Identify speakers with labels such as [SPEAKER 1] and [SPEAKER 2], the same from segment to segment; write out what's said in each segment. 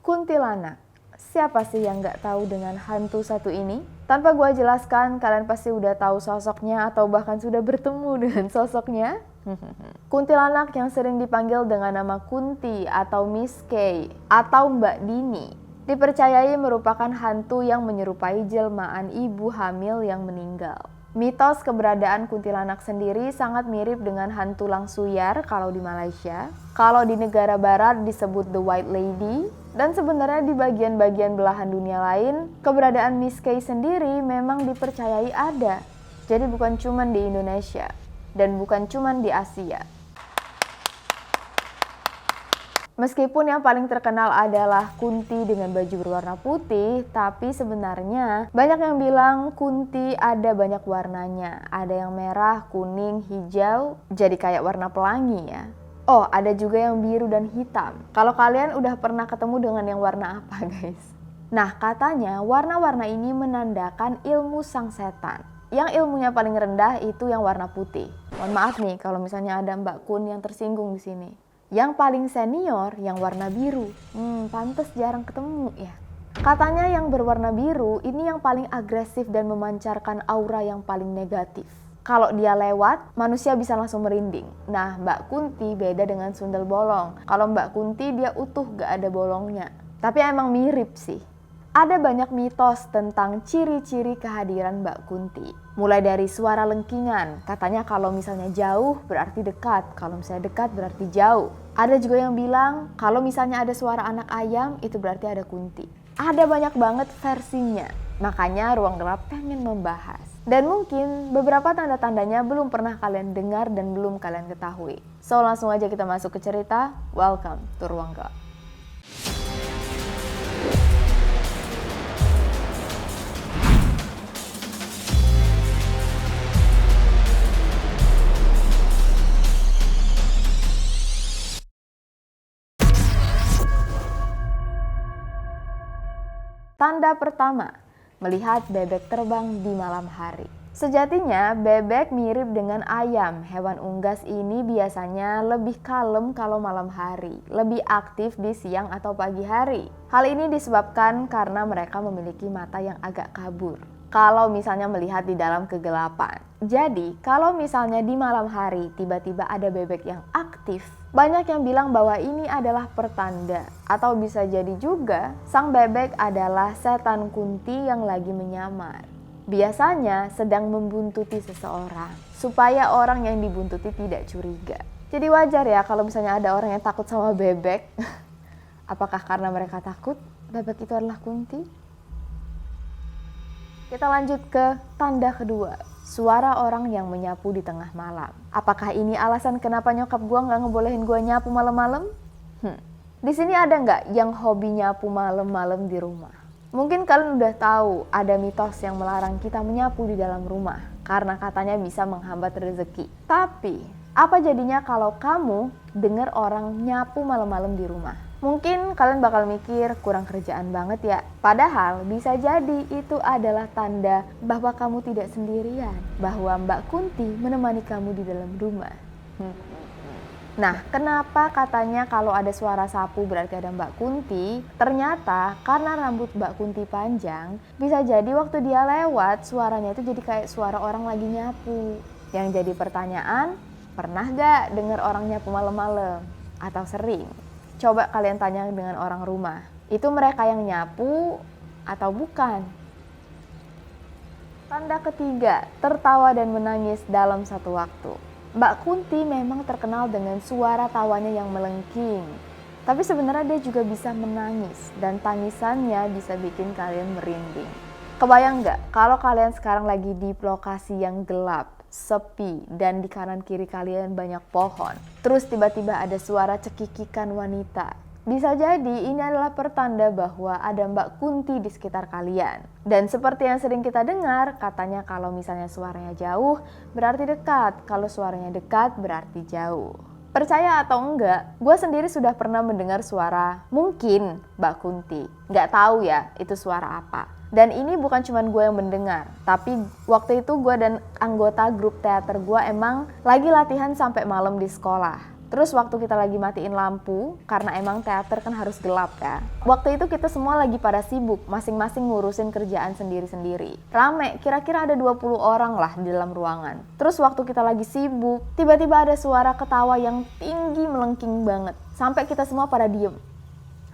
[SPEAKER 1] Kuntilanak. Siapa sih yang nggak tahu dengan hantu satu ini? Tanpa gua jelaskan, kalian pasti udah tahu sosoknya atau bahkan sudah bertemu dengan sosoknya. Kuntilanak yang sering dipanggil dengan nama Kunti atau Miss K atau Mbak Dini dipercayai merupakan hantu yang menyerupai jelmaan ibu hamil yang meninggal. Mitos keberadaan kuntilanak sendiri sangat mirip dengan hantu Langsuyar kalau di Malaysia. Kalau di negara barat disebut The White Lady. Dan sebenarnya di bagian-bagian belahan dunia lain, keberadaan Miss K sendiri memang dipercayai ada. Jadi bukan cuma di Indonesia dan bukan cuma di Asia. Meskipun yang paling terkenal adalah Kunti dengan baju berwarna putih, tapi sebenarnya banyak yang bilang Kunti ada banyak warnanya. Ada yang merah, kuning, hijau, jadi kayak warna pelangi ya. Oh, ada juga yang biru dan hitam. Kalau kalian udah pernah ketemu dengan yang warna apa guys? Nah, katanya warna-warna ini menandakan ilmu sang setan. Yang ilmunya paling rendah itu yang warna putih. Mohon maaf nih kalau misalnya ada Mbak Kun yang tersinggung di sini. Yang paling senior yang warna biru. Pantes jarang ketemu ya. Katanya yang berwarna biru ini yang paling agresif dan memancarkan aura yang paling negatif. Kalau dia lewat, manusia bisa langsung merinding. Nah, Mbak Kunti beda dengan sundel bolong. Kalau Mbak Kunti dia utuh gak ada bolongnya. Tapi emang mirip sih. Ada banyak mitos tentang ciri-ciri kehadiran Mbak Kunti. Mulai dari suara lengkingan, katanya kalau misalnya jauh berarti dekat, kalau misalnya dekat berarti jauh. Ada juga yang bilang kalau misalnya ada suara anak ayam itu berarti ada Kunti. Ada banyak banget versinya, makanya Ruang Gelap pengen membahas. Dan mungkin beberapa tanda-tandanya belum pernah kalian dengar dan belum kalian ketahui. So langsung aja kita masuk ke cerita, welcome to Ruang Gelap. Tanda pertama, melihat bebek terbang di malam hari. Sejatinya bebek mirip dengan ayam. Hewan unggas ini biasanya lebih kalem kalau malam hari, lebih aktif di siang atau pagi hari. Hal ini disebabkan karena mereka memiliki mata yang agak kabur kalau misalnya melihat di dalam kegelapan. Jadi, kalau misalnya di malam hari tiba-tiba ada bebek yang aktif, banyak yang bilang bahwa ini adalah pertanda. Atau bisa jadi juga, sang bebek adalah setan Kunti yang lagi menyamar. Biasanya sedang membuntuti seseorang, supaya orang yang dibuntuti tidak curiga. Jadi wajar ya kalau misalnya ada orang yang takut sama bebek. Apakah karena mereka takut bebek itu adalah Kunti? Kita lanjut ke tanda kedua, suara orang yang menyapu di tengah malam. Apakah ini alasan kenapa nyokap gue nggak ngebolehin gue nyapu malam-malam? Di sini ada nggak yang hobi nyapu malam-malam di rumah? Mungkin kalian udah tahu ada mitos yang melarang kita menyapu di dalam rumah karena katanya bisa menghambat rezeki. Tapi apa jadinya kalau kamu dengar orang nyapu malam-malam di rumah? Mungkin kalian bakal mikir kurang kerjaan banget ya. Padahal bisa jadi itu adalah tanda bahwa kamu tidak sendirian. Bahwa Mbak Kunti menemani kamu di dalam rumah. Nah, kenapa katanya kalau ada suara sapu berarti ada Mbak Kunti? Ternyata karena rambut Mbak Kunti panjang, bisa jadi waktu dia lewat suaranya itu jadi kayak suara orang lagi nyapu. Yang jadi pertanyaan, pernah gak dengar orang nyapu malam-malam? Atau sering? Coba kalian tanya dengan orang rumah, itu mereka yang nyapu atau bukan? Tanda ketiga, tertawa dan menangis dalam satu waktu. Mbak Kunti memang terkenal dengan suara tawanya yang melengking. Tapi sebenarnya dia juga bisa menangis dan tangisannya bisa bikin kalian merinding. Kebayang nggak kalau kalian sekarang lagi di lokasi yang gelap, sepi, dan di kanan kiri kalian banyak pohon. Terus tiba-tiba ada suara cekikikan wanita. Bisa jadi ini adalah pertanda bahwa ada Mbak Kunti di sekitar kalian. Dan seperti yang sering kita dengar, katanya kalau misalnya suaranya jauh berarti dekat. Kalau suaranya dekat berarti jauh. Percaya atau enggak, gue sendiri sudah pernah mendengar suara mungkin Mbak Kunti. Nggak tahu ya itu suara apa. Dan ini bukan cuma gue yang mendengar, tapi waktu itu gue dan anggota grup teater gue emang lagi latihan sampai malam di sekolah. Terus waktu kita lagi matiin lampu, karena emang teater kan harus gelap ya. Waktu itu kita semua lagi pada sibuk, masing-masing ngurusin kerjaan sendiri-sendiri. Rame, kira-kira ada 20 orang lah di dalam ruangan. Terus waktu kita lagi sibuk, tiba-tiba ada suara ketawa yang tinggi melengking banget. Sampai kita semua pada diem.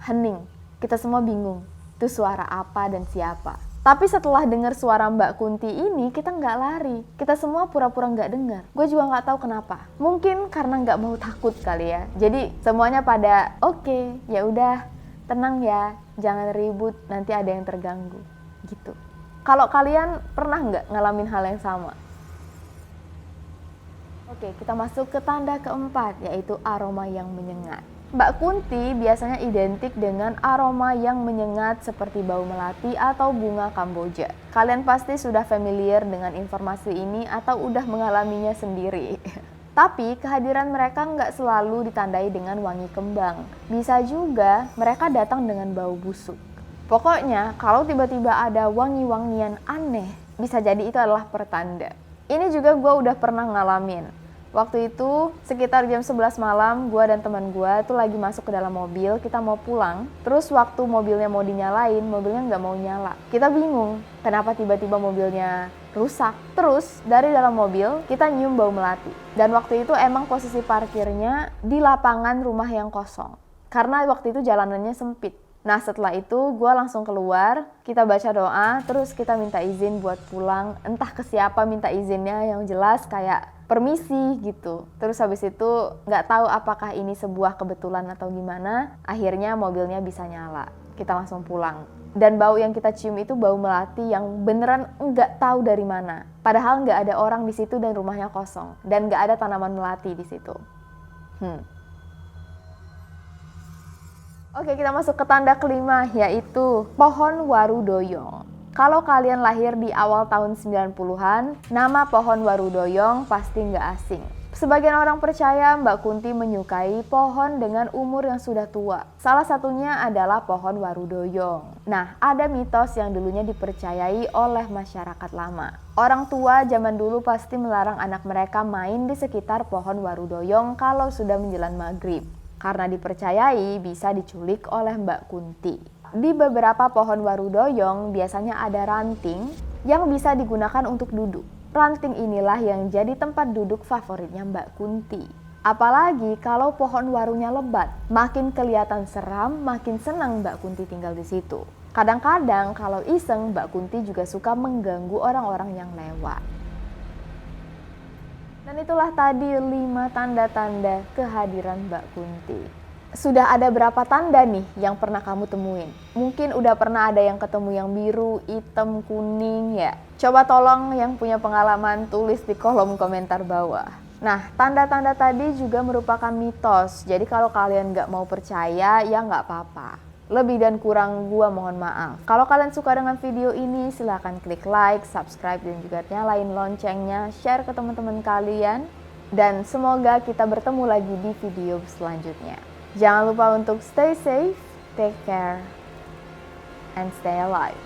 [SPEAKER 1] Hening, kita semua bingung. Itu suara apa dan siapa? Tapi setelah dengar suara Mbak Kunti ini, kita nggak lari. Kita semua pura-pura nggak dengar. Gue juga nggak tahu kenapa. Mungkin karena nggak mau takut kali ya. Jadi semuanya pada oke, ya udah, tenang ya, jangan ribut, nanti ada yang terganggu. Gitu. Kalau kalian pernah nggak ngalamin hal yang sama? Oke, kita masuk ke tanda keempat, yaitu aroma yang menyengat. Mbak Kunti biasanya identik dengan aroma yang menyengat seperti bau melati atau bunga Kamboja. Kalian pasti sudah familiar dengan informasi ini atau udah mengalaminya sendiri. Tapi kehadiran mereka nggak selalu ditandai dengan wangi kembang. Bisa juga mereka datang dengan bau busuk. Pokoknya kalau tiba-tiba ada wangi-wangian aneh, bisa jadi itu adalah pertanda. Ini juga gue udah pernah ngalamin. Waktu itu sekitar jam 11 malam, gue dan teman gue tuh lagi masuk ke dalam mobil, kita mau pulang. Terus waktu mobilnya mau dinyalain, mobilnya nggak mau nyala. Kita bingung, kenapa tiba-tiba mobilnya rusak. Terus dari dalam mobil, kita nyium bau melati. Dan waktu itu emang posisi parkirnya di lapangan rumah yang kosong. Karena waktu itu jalanannya sempit. Nah setelah itu gue langsung keluar, kita baca doa, terus kita minta izin buat pulang. Entah ke siapa minta izinnya, yang jelas kayak permisi gitu. Terus habis itu nggak tahu apakah ini sebuah kebetulan atau gimana, akhirnya mobilnya bisa nyala. Kita langsung pulang. Dan bau yang kita cium itu bau melati yang beneran nggak tahu dari mana. Padahal nggak ada orang di situ dan rumahnya kosong. Dan nggak ada tanaman melati di situ. Oke, kita masuk ke tanda kelima, yaitu pohon warudoyong. Kalau kalian lahir di awal tahun 90-an, nama pohon warudoyong pasti nggak asing. Sebagian orang percaya Mbak Kunti menyukai pohon dengan umur yang sudah tua. Salah satunya adalah pohon warudoyong. Nah, ada mitos yang dulunya dipercayai oleh masyarakat lama. Orang tua zaman dulu pasti melarang anak mereka main di sekitar pohon warudoyong kalau sudah menjelang maghrib. Karena dipercayai bisa diculik oleh Mbak Kunti. Di beberapa pohon warudoyong biasanya ada ranting yang bisa digunakan untuk duduk. Ranting inilah yang jadi tempat duduk favoritnya Mbak Kunti. Apalagi kalau pohon warunya lebat, makin kelihatan seram, makin senang Mbak Kunti tinggal di situ. Kadang-kadang kalau iseng, Mbak Kunti juga suka mengganggu orang-orang yang lewat. Dan itulah tadi 5 tanda-tanda kehadiran Mbak Kunti. Sudah ada berapa tanda nih yang pernah kamu temuin? Mungkin udah pernah ada yang ketemu yang biru, hitam, kuning ya. Coba tolong yang punya pengalaman tulis di kolom komentar bawah. Nah, tanda-tanda tadi juga merupakan mitos. Jadi kalau kalian nggak mau percaya, ya nggak apa-apa. Lebih dan kurang gua mohon maaf. Kalau kalian suka dengan video ini, silahkan klik like, subscribe, dan juga nyalain loncengnya, share ke teman-teman kalian. Dan semoga kita bertemu lagi di video selanjutnya. Jangan lupa untuk stay safe, take care, and stay alive.